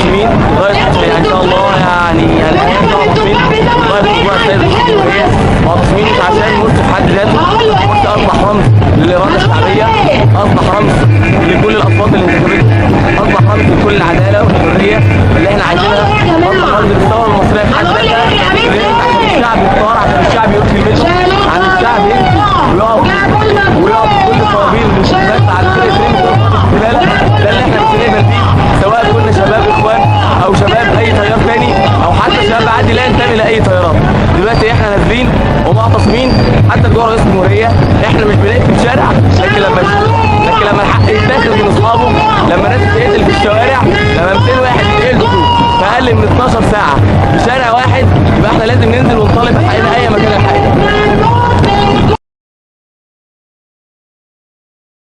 معتصمين لغايه يعني ان شاء الله يعني ان شاء الله معتصمين لغايه اسبوع السيد رئيس الجمهوريه. معتصمين مش عشان مرسي في حد ذاته، مرسي اصبح رمز للاراده الشعبيه، اصبح رمز لكل الاصوات اللي انتخبته، اصبح رمز لكل العداله والحريه اللي احنا عايزينها، اصبح رمز للثوره المصريه في حد ذاتها. عشان الشعب يختار، عشان الشعب يؤتي المثل، عن الشعب يمشي ويقف كل طوابير الانتخابات على فرقه رمز الاستقلال. ده اللي احنا مش هنقبل فيه، سواء كنا شباب اخوان او شباب اي تيار تاني او حتى شباب عادي لا ينتمي لاي تيارات. دلوقتي احنا نازلين ومعتصمين حتى جوه رئيس الجمهوريه. احنا مش بنقفل الشارع، لكن لما الحق يتاخد من اصحابه، لما الناس تتقتل في الشوارع، لما 200 واحد يتقتلوا في اقل من 12 ساعه في شارع واحد، يبقى احنا لازم ننزل ونطالب بحقنا ايا